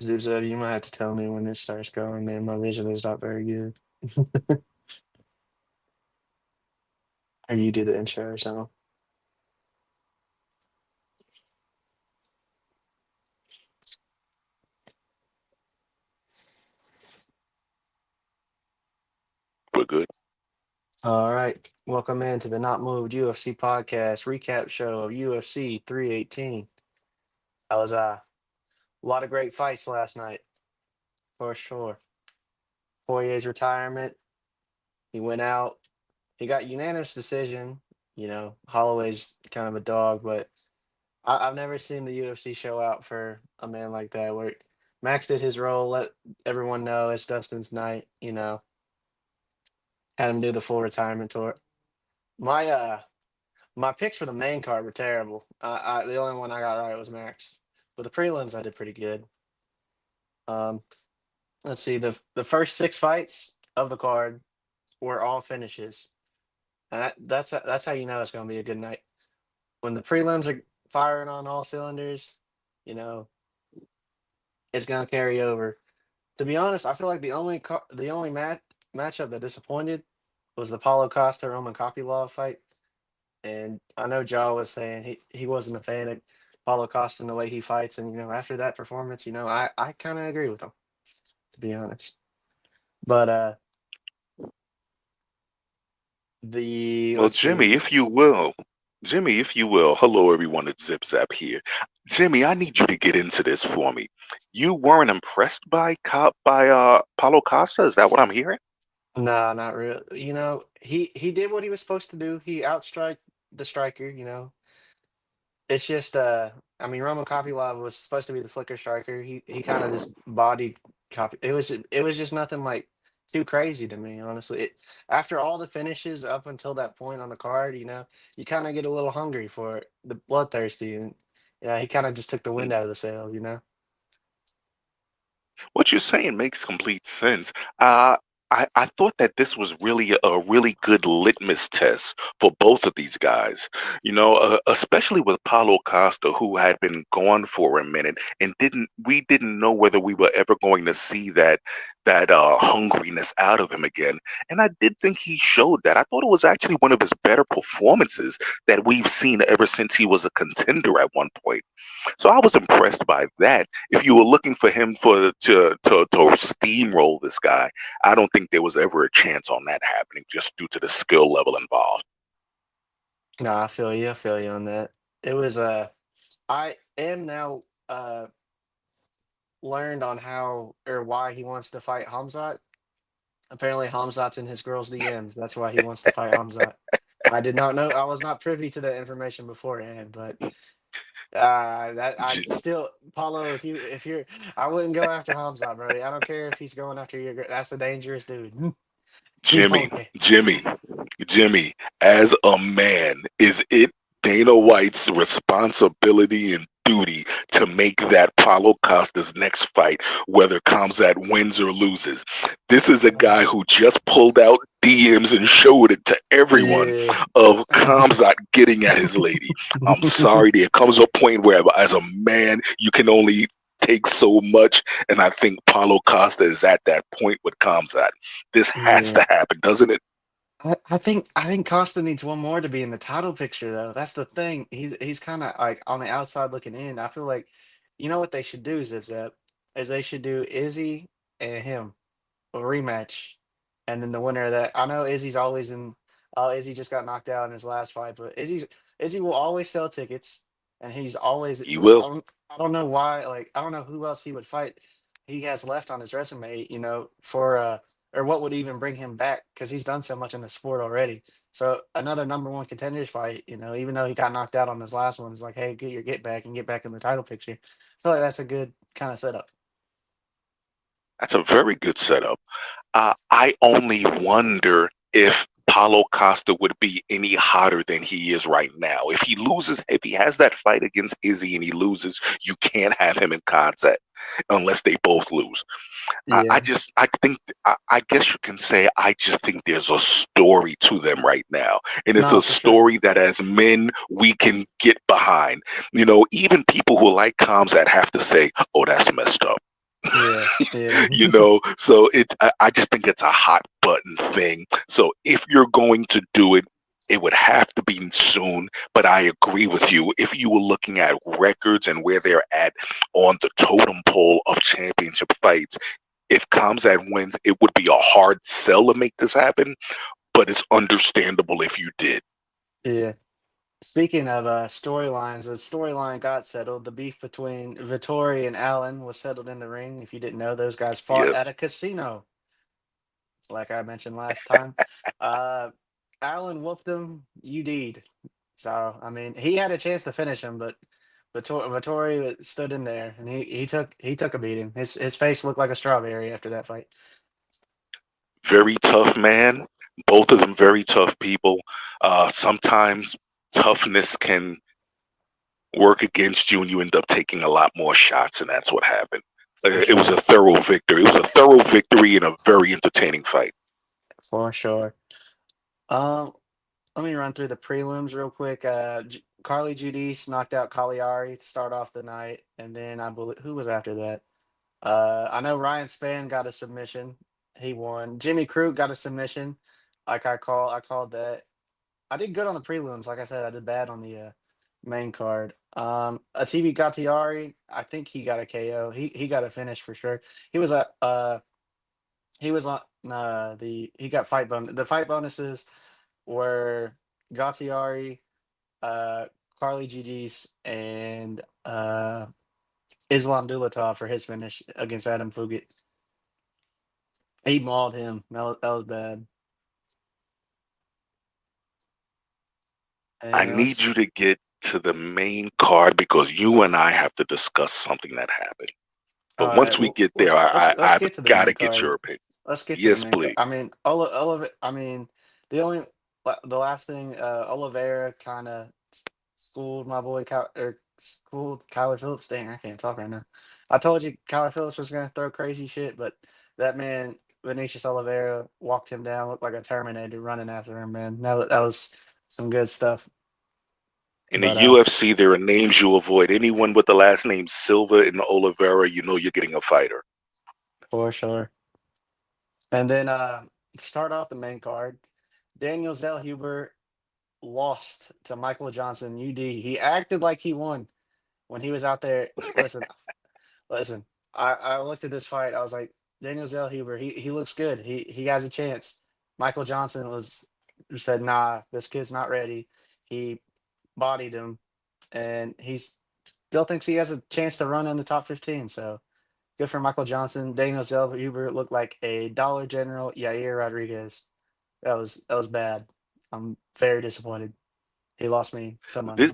Zubzub, you might have to tell me when it starts going, man. My vision is not very good. Or you do the intro or something. We're good. All right. Welcome in to the Not Moved UFC podcast recap show of UFC 318. That was a lot of great fights last night, for sure. Poirier's retirement, he went out. He got unanimous decision. Holloway's kind of a dog, but I've never seen the UFC show out for a man like that. Where Max did his role, let everyone know it's Dustin's night. Had him do the full retirement tour. My my picks for the main card were terrible. The only one I got right was Max, but the prelims I did pretty good. Um, let's see the first six fights of the card were all finishes. And that's how you know it's going to be a good night when the prelims are firing on all cylinders. You know it's going to carry over. To be honest, I feel like the only matchup that disappointed was the Paulo Costa Roman Kopylov fight. And I know Jaw was saying he wasn't a fan of Paulo Costa and the way he fights. And after that performance, I kind of agree with him, to be honest. But the Well, let's Jimmy, see. if you will, Jimmy, if you will, hello everyone, it's Zip Zap here. Jimmy, I need you to get into this for me. You weren't impressed by Paulo Costa? Is that what I'm hearing? Nah, not real. He did what he was supposed to do. He outstrike the striker. It's just I mean Roman Kopylov was supposed to be the slicker striker. He kind of just bodied copy. It was just nothing like too crazy to me, honestly. After all the finishes up until that point on the card, you kind of get a little hungry for it, the bloodthirsty, and yeah, he kind of just took the wind out of the sails. What you're saying makes complete sense. I thought that this was really a really good litmus test for both of these guys, especially with Paulo Costa, who had been gone for a minute and didn't know whether we were ever going to see that hungriness out of him again. And I did think he showed that. I thought it was actually one of his better performances that we've seen ever since he was a contender at one point. So I was impressed by that. If you were looking for him to steamroll this guy, I don't think there was ever a chance on that happening just due to the skill level involved. No, I feel you. I feel you on that. It was I am now learned on how or why he wants to fight Hamzat. Apparently, Hamzat's in his girl's DMs. That's why he wants to fight Hamzat. I did not know. I was not privy to that information beforehand, but that I J- still, Paulo. If you're, I wouldn't go after Hamzat, Brody. I don't care if he's going after your girl. That's a dangerous dude. You Jimmy, don't care. Jimmy, Jimmy, as a man, is it Dana White's responsibility and duty to make that Paulo Costa's next fight, whether Kamzat wins or loses? This is a guy who just pulled out DMs and showed it to everyone Yeah. of Kamzat getting at his lady. I'm sorry, there comes a point where, as a man, you can only take so much, and I think Paulo Costa is at that point with Kamzat. This has Yeah. to happen, doesn't it? I think Costa needs one more to be in the title picture though. That's the thing. He's kind of like on the outside looking in. I feel like what they should do, Zip Zap, is they should do Izzy and him a rematch, and then the winner of that. I know Izzy's always in. Oh, Izzy just got knocked out in his last fight, but Izzy will always sell tickets, and he's always. You will. I don't know why. Like I don't know who else he would fight. He has left on his resume, for or what would even bring him back because he's done so much in the sport already. So another number one contenders fight, even though he got knocked out on his last one, is like, hey, get your get back and get back in the title picture. So like that's a good kind of setup. That's a very good setup. I only wonder if Paulo Costa would be any hotter than he is right now. If he has that fight against Izzy and he loses, you can't have him in contact unless they both lose. Yeah, I guess you can say, I just think there's a story to them right now. And it's no, a for sure. story that as men, we can get behind. Even people who like comms that have to say, oh, that's messed up. Yeah. So I just think it's a hot button thing. So if you're going to do it, it would have to be soon. But I agree with you. If you were looking at records and where they're at on the totem pole of championship fights, if Kamzat wins, it would be a hard sell to make this happen, but it's understandable if you did. Yeah. Speaking of storylines, the storyline got settled. The beef between Vittori and Allen was settled in the ring. If you didn't know, those guys fought Yes. at a casino, like I mentioned last time. Uh, Allen whooped him. You did. So I mean, he had a chance to finish him, but Vittori stood in there and he took a beating. His face looked like a strawberry after that fight. Very tough man. Both of them very tough people. Sometimes toughness can work against you and you end up taking a lot more shots, and that's what happened. For It was sure. a thorough victory. It was a thorough victory in a very entertaining fight. For sure. Um, Let me run through the prelims real quick. Carly Judice knocked out Cagliari to start off the night, and then I believe who was after that. I know Ryan Spann got a submission. He won. Jimmy Crute got a submission. I called that. I did good on the prelims. Like I said, I did bad on the main card. Ativi Gattiari, I think he got a KO. He got a finish for sure. He was a he was on the he got fight bonus. The fight bonuses were Gattiari, uh, Carly Gigi's, and Islam Dulatov for his finish against Adam Fugit. He mauled him. That was bad. I And need you let's to get to the main card because you and I have to discuss something that happened. But all right. once we Well, get there, let's I've get to the got main to get card. your opinion. Let's get to the Yes, main card. please. I mean, all of it. I mean, the only the last thing, Oliveira kind of schooled my boy or schooled Kyler Phillips. Dang, I can't talk right now. I told you Kyler Phillips was gonna throw crazy shit, but that man Vinicius Oliveira walked him down, looked like a Terminator running after him. Man, that was some good stuff. In the But UFC, there are names you avoid. Anyone with the last name Silva and Oliveira, you know you're getting a fighter. for sure. And then to start off the main card, Daniel Zellhuber lost to Michael Johnson, UD. He acted like he won when he was out there. Listen. I looked at this fight. I was like, Daniel Zellhuber, he looks good. He has a chance. Michael Johnson said, nah, this kid's not ready. He bodied him, and still thinks he has a chance to run in the top 15. So good for Michael Johnson. Daniel Zellhuber looked like a Dollar General Yair Rodriguez. That was bad. I'm very disappointed. He lost me some money. This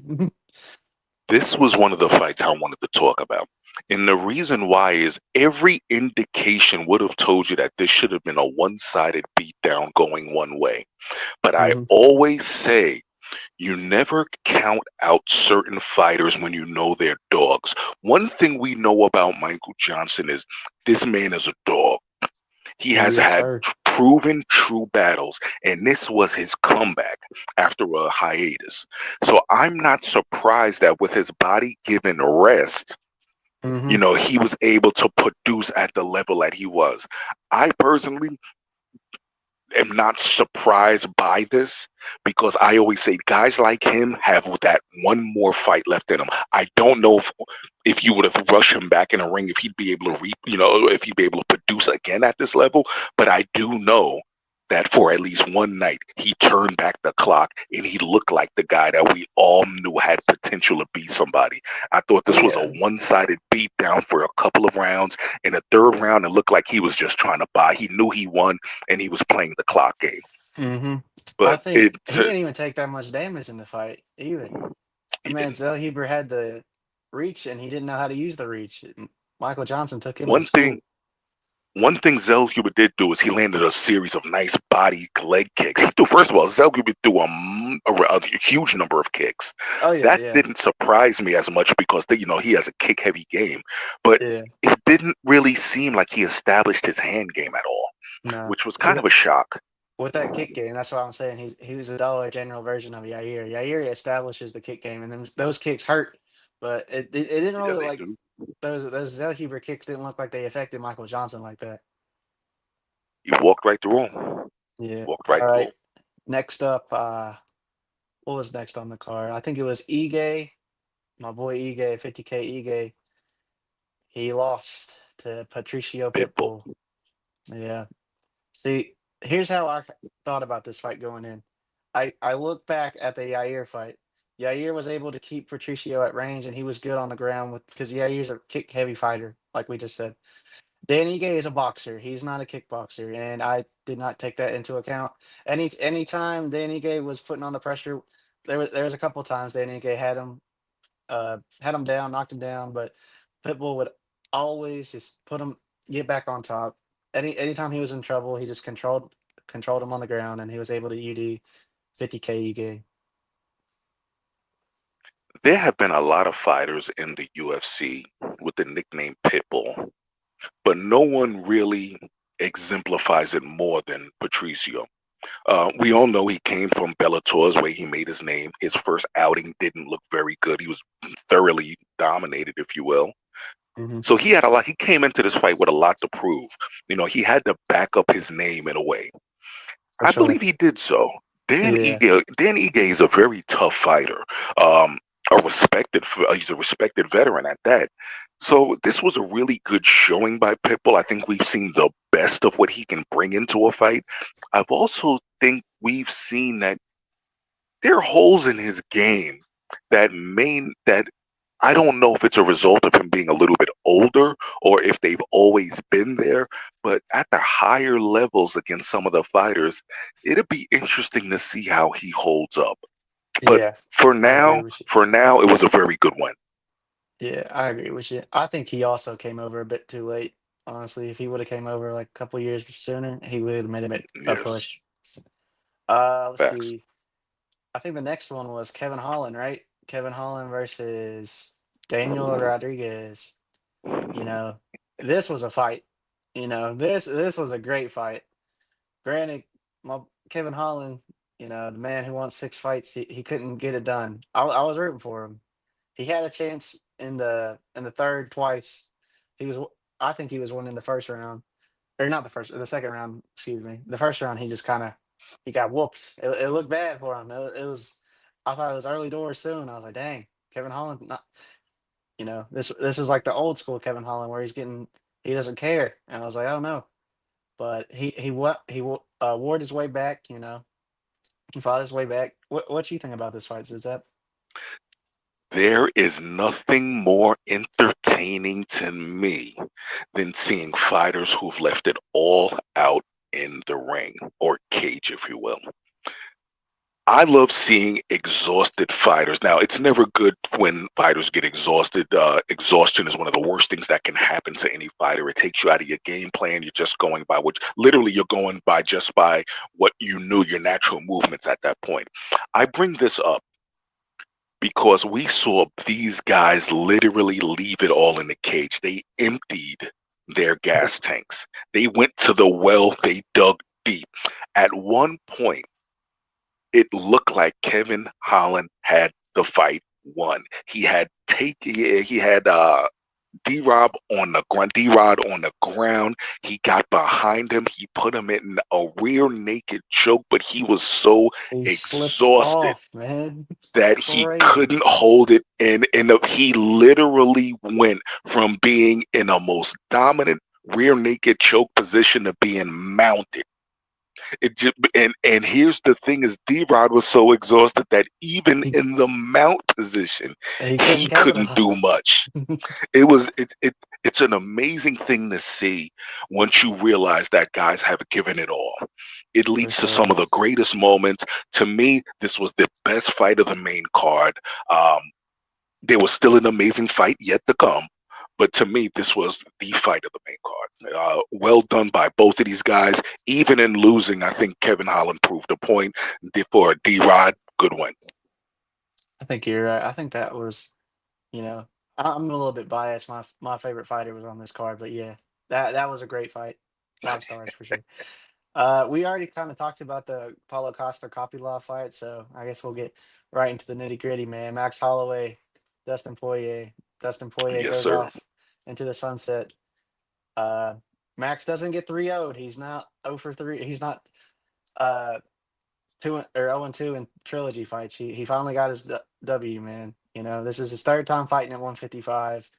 this was one of the fights I wanted to talk about. And the reason why is every indication would have told you that this should have been a one-sided beatdown going one way. But I Mhm. always say you never count out certain fighters when you know they're dogs. One thing we know about Michael Johnson is this man is a dog. He has Yes, had sir. proven true battles, and this was his comeback after a hiatus. So I'm not surprised that with his body given rest, Hmm. he was able to produce at the level that he was. I personally am not surprised by this because I always say guys like him have that one more fight left in him. I don't know if you would have rushed him back in the ring if he'd be able to if he'd be able to produce again at this level, but I do know that for at least one night he turned back the clock and he looked like the guy that we all knew had potential to be somebody. I thought this was a Yeah. one-sided beatdown for a couple of rounds. In the third round, it looked like he was just trying to buy. He knew he won and he was playing the clock game. Hmm. I But think it's he didn't even take that much damage in the fight either. The he man didn't. Zellhuber had the reach and he didn't know how to use the reach. Michael Johnson took him to One thing school. One thing Zellhuber did do is he landed a series of nice body leg kicks. First of all, Zellhuber threw a huge number of kicks. Oh yeah, That yeah, didn't surprise me as much because he has a kick heavy game, but yeah. it didn't really seem like he established his hand game at all, No, which was see kind of a shock. with that kick game, that's what I'm saying. He's a Dollar General version of Yair. Yair establishes the kick game, and then those kicks hurt, but it didn't Yeah, really they like do. those Zellhuber kicks didn't look like they affected Michael Johnson like that. He walked right through him. Yeah. Walked All right through right. him. Next up, what was next on the card? I think it was Ige, my boy Ige, 50K Ige. He lost to Patricio Pitbull. Pitbull. Yeah. See, here's how thought about this fight going in. I look back at the Yair fight. Yair was able to keep Patricio at range, and he was good on the ground with because Yair's a kick heavy fighter, like we just said. Dan Ige is a boxer. He's not a kickboxer, and I did not take that into account. Anytime Dan Ige was putting on the pressure, there was a couple times Dan Ige had him down, knocked him down, but Pitbull would always just put him get back on top. Anytime he was in trouble, he just controlled him on the ground, and he was able to UD 50K Ige. There have been a lot of fighters in the UFC with the nickname Pitbull, but no one really exemplifies it more than Patricio. We all know he came from Bellator's where he made his name. His first outing didn't look very good. He was thoroughly dominated, if you will. Hmm. So he had a lot. He came into this fight with a lot to prove. He had to back up his name in a way. For I sure. believe he did so. Yeah. Dan Ige is a very tough fighter. He's a respected veteran at that. So this was a really good showing by Pitbull. I think we've seen the best of what he can bring into a fight. I've also think we've seen that there are holes in his game that I don't know if it's a result of him being a little bit older or if they've always been there, but at the higher levels against some of the fighters, it'd be interesting to see how he holds up. But Yeah. for I agree now, with you. for now, it was a very good win. Yeah, I agree with you. I think he also came over a bit too late. Honestly, if he would have came over like a couple years sooner, he would have made him a Yes, push. So, let's facts. see. I think the next one was Kevin Holland, right? Kevin Holland versus Daniel Rodriguez. You know, this was a fight. This was a great fight. Granted, my Kevin Holland, the man who won 6 fights, he couldn't get it done. I was rooting for him. He had a chance in the third twice. He was I think he was winning the first round, or not the second round. Excuse me. The first round, he just kind of he got whooped. It looked bad for him. It was I thought it was early doors soon. I was like, dang, Kevin Holland. Not, this is like the old school Kevin Holland where he doesn't care. And I was like, oh no. But he ward his way back. He fought his way back. What you think about this fight, Suzette? There is nothing more entertaining to me than seeing fighters who've left it all out in the ring or cage, if you will. I love seeing exhausted fighters. Now, it's never good when fighters get exhausted. Exhaustion is one of the worst things that can happen to any fighter. It takes you out of your game plan. You're just going by literally, you're going by just by what you knew, your natural movements at that point. I bring this up because we saw these guys literally leave it all in the cage. They emptied their gas tanks. They went to the well, they dug deep. At one point, it looked like Kevin Holland had the fight won. He had D Rod on the ground. He got behind him. He put him in a rear naked choke, but he was so He slipped exhausted off, man. that he Crazy. couldn't hold it, and he literally went from being in a most dominant rear naked choke position to being mounted. And here's the thing: is D Rod was so exhausted that even He in the mount position, he couldn't he couldn't do capitalize. much. It's an amazing thing to see once you realize that guys have given it all. It For leads to some sure. of the greatest moments. To me, this was the best fight of the main card. Um, there was still an amazing fight yet to come, but to me, this was the fight of the main card. Well done by both of these guys. Even in losing, I think Kevin Holland proved a point. For D Rod, good win. I think you're right. I think that was, you know, I'm a little bit biased. My favorite fighter was on this card, but yeah, that was a great fight. 5 stars for sure. We already kind of talked about the Paulo Costa Kopylov fight, so I guess we'll get right into the nitty gritty, man. Max Holloway, Dustin Poirier. Dustin Poirier Yes, goes sir. off into the sunset. Uh, Max doesn't get 3-0'd. He's not 0 for 3. He's not uh 0-2 in trilogy fights. He finally got his W, man. You know, this is his third time fighting at 155.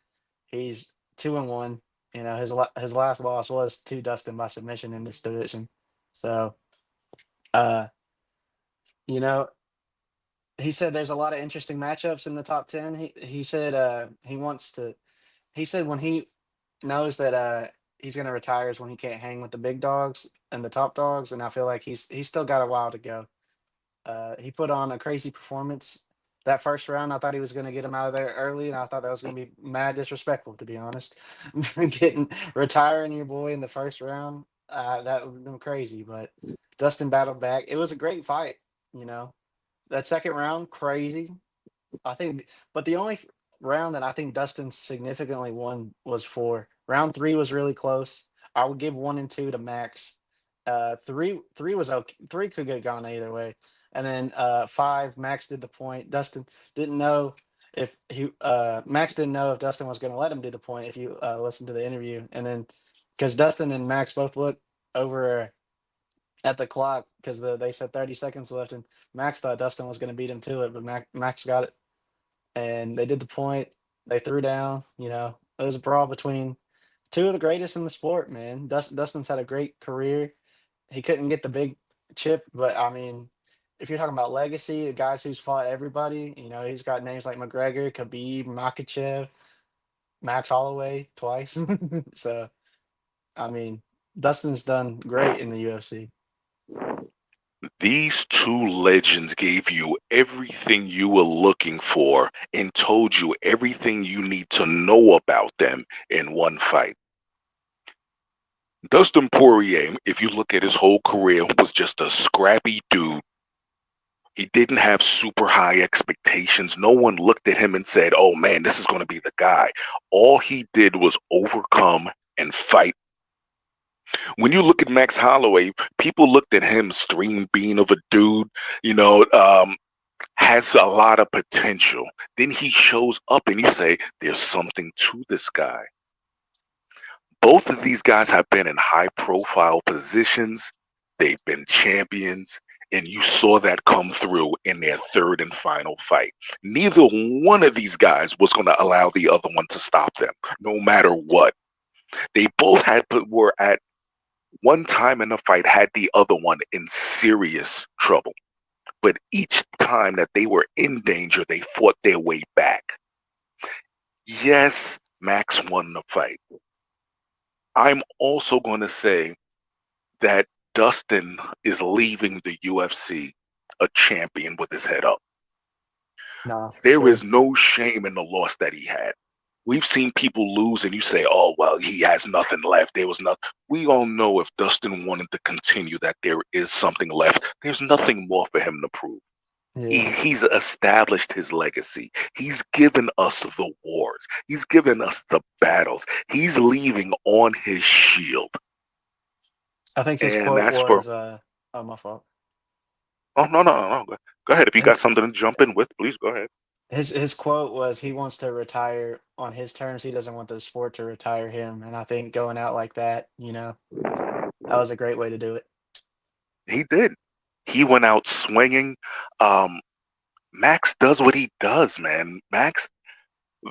He's 2-1. You know, his last loss was to Dustin by submission in this division. So, uh, you know, he said there's a lot of interesting matchups in the top 10. He said he wants to he said when he knows that he's going to retire is when he can't hang with the big dogs and the top dogs, and I feel like he's still got a while to go. He put on a crazy performance that first round. I thought he was going to get him out of there early, and I thought that was going to be mad disrespectful, to be honest. Getting retiring your boy in the first round, that would have been crazy. But Dustin battled back. It was a great fight. You know, that second round, crazy. I think, but the only round that I think Dustin significantly won was 4. Round 3 was really close. I would give 1 and 2 to Max. 3 was okay. 3 could have gone either way. And then 5, Max did the point. Dustin didn't know if he Max didn't know if Dustin was going to let him do the point if you listen to the interview. And then because Dustin and Max both looked over at the clock because they said 30 seconds left, and Max thought Dustin was going to beat him to it, but Max got it, and they did the point. They threw down. You know, it was a brawl between two of the greatest in the sport, man. Dustin's had a great career. He couldn't get the big chip, but I mean, if you're talking about legacy, the guys who's fought everybody, you know, he's got names like McGregor, Khabib, Makachev, Max Holloway twice. So, I mean, Dustin's done great in the UFC. These two legends gave you everything you were looking for and told you everything you need to know about them in one fight. Dustin Poirier, if you look at his whole career, was just a scrappy dude. He didn't have super high expectations. No one looked at him and said, oh man, this is going to be the guy. All he did was overcome and fight. When you look at Max Holloway, people looked at him, stream being of a dude, you know, has a lot of potential. Then he shows up and you say, there's something to this guy. Both of these guys have been in high profile positions. They've been champions, and you saw that come through in their third and final fight. Neither one of these guys was going to allow the other one to stop them, no matter what. They both were at one time in the fight had the other one in serious trouble. But each time that they were in danger, they fought their way back. Yes, Max won the fight. I'm also going to say that Dustin is leaving the UFC a champion with his head up. No, for There is sure. no shame in the loss that he had. We've seen people lose and you say, oh, well, he has nothing left. There was nothing. We all know if Dustin wanted to continue that there is something left. There's nothing more for him to prove. Yeah. He's established his legacy. He's given us the wars. He's given us the battles. He's leaving on his shield. I think his And quote that's for, was, oh, my fault. oh, no, no, no, no. Go ahead. If you got His, something to jump in with, please go ahead. his quote was he wants to retire on his terms. He doesn't want the sport to retire him. And I think going out like that, you know, that was a great way to do it. He did. He went out swinging. Um, Max does what he does, man.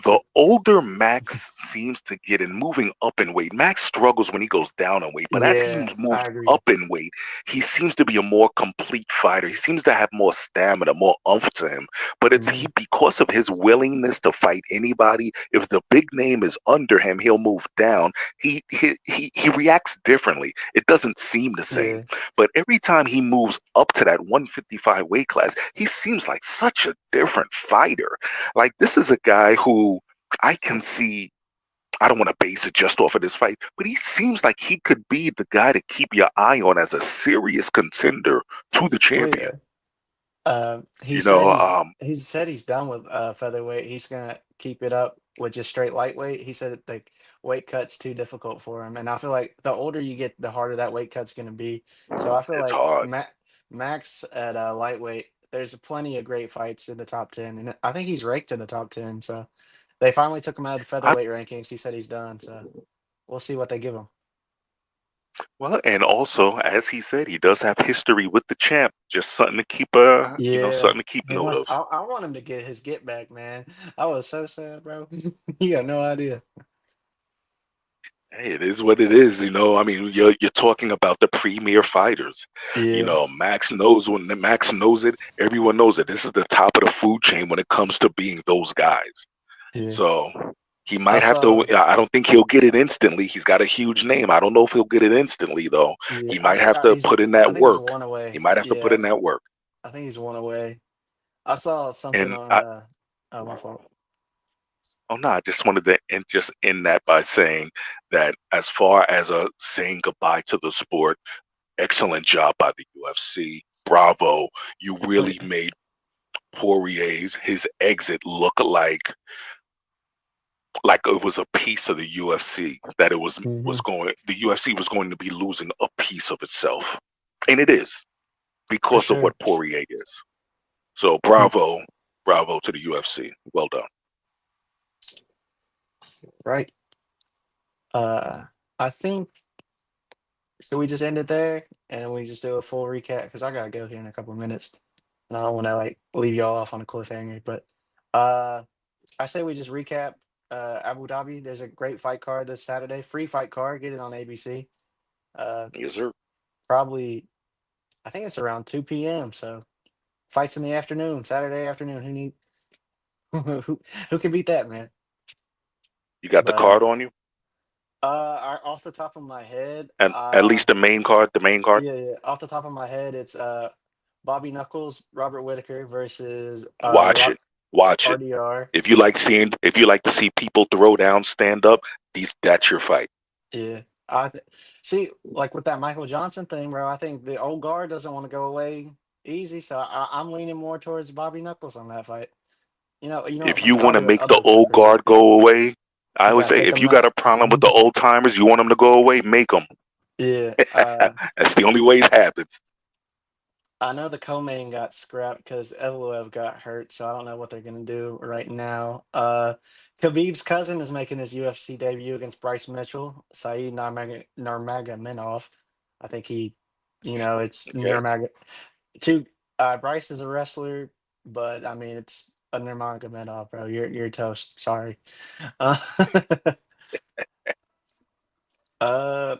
The older Max seems to get in moving up in weight. Max struggles when he goes down in weight, but as he Yeah, I moved agree. up in weight, he seems to be a more complete fighter. He seems to have more stamina, more oomph to him. But it's Hmm. he because of his willingness to fight anybody. If the big name is under him, he'll move down. He reacts differently. It doesn't seem the same. Yeah. But every time he moves up to that 155 weight class, he seems like such a different fighter. Like this is a guy who I can see. I don't want to base it just off of this fight, but he seems like he could be the guy to keep your eye on as a serious contender to the Oh, champion. yeah. You know, He said he's done with featherweight. He's gonna keep it up with just straight lightweight. He said that the weight cut's too difficult for him, and I feel like the older you get, the harder that weight cut's gonna be. So I feel it's like hard. Max at lightweight, there's plenty of great fights in the top 10, and I think he's ranked in the top 10. So They finally took him out of the I featherweight rankings. He said he's done, so we'll see what they give him. Well, and also, as he said, he does have history with the champ. Just something to keep Yeah, something to keep he note wants. of. I want him to get his get back, man. I was so sad, bro. You got no idea. Hey, it is what it is, you know. I mean, you're talking about the premier fighters. You Yeah, know, Max knows it. Everyone knows it. This is the top of the food chain when it comes to being those guys. yeah. So he I might have to. saw. I don't think he'll get it instantly. He's got a huge name. I don't know if he'll get it instantly though. Yeah, He I might see. have to He's. put in I that think he's work. one He away. might have to put Yeah, in that work. I think he's one away. I saw something And on. Oh, my fault. Oh no, I just wanted to just end that by saying that as far as saying goodbye to the sport, excellent job by the UFC. Bravo. You Oh, really yeah. made Poirier's his exit look like it was a piece of the UFC, that it was Hmm. going the UFC was going to be losing a piece of itself. And it is For because of sure. what Poirier is. So Mm. bravo to the UFC. Well done. Right. Uh, I think so. We just end it there, and we just do a full recap because I gotta go here in a couple of minutes, and I don't want to like leave y'all off on a cliffhanger. But uh, I say we just recap Abu Dhabi. There's a great fight card this Saturday. Free fight card. Get it on ABC. Yes, It's sir. probably I think it's around 2 p.m. So fights in the afternoon, Saturday afternoon. Who need who can beat that, man? You got the But card on you? off the top of my head, And at least the main card. yeah, yeah, off the top of my head, it's Bobby Knuckles, Robert Whitaker versus Watch it. Watch it. RDR. If you like to see people throw down, stand up, that's your fight. Yeah, see, like with that Michael Johnson thing, bro. I think the old guard doesn't want to go away easy, so I'm leaning more towards Bobby Knuckles on that fight. You know what If my you want to make the other old pick would be. guard go away, I You would gotta say take if him you out. got a problem with the old timers, you want them to go away, make them. Yeah, That's the only way it happens. I know the co-main got scrapped because Evloev got hurt, so I don't know what they're gonna do right now. Khabib's cousin is making his UFC debut against Bryce Mitchell, Saeed Nurmagomedov. I think it's Okay. Nurmag. Two. Bryce is a wrestler, but I mean, it's a Nurmagomedov, bro. You're toast. Sorry. Uh, uh,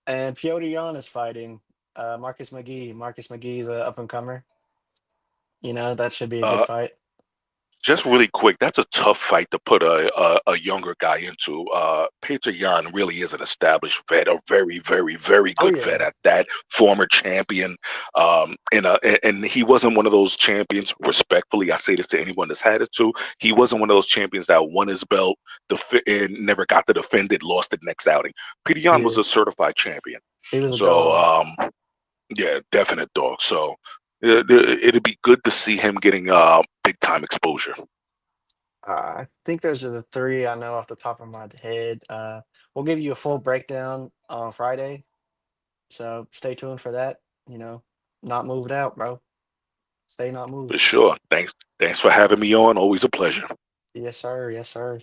and Piotr Jan is fighting Marcus McGee. Marcus McGee's a up and comer. That should be a good Uh, fight. Just really quick, that's a tough fight to put a younger guy into. Petr Yan really is an established vet, a very, very, very Oh good vet yeah, at that, former champion. And he wasn't one of those champions, respectfully, I say this to anyone that's had it too, he wasn't one of those champions that won his belt, and never got to defend it, lost it next outing. Petr Yan was yeah. a certified champion. He was a So, dog. yeah, definite dog. So, it'd be good to see him getting big time exposure. I think those are the three I know off the top of my head. We'll give you a full breakdown on Friday, so stay tuned for that. Not moved out, bro. Stay not For moved. sure. Thanks for having me on. Always a pleasure. Yes, sir. Yes, sir.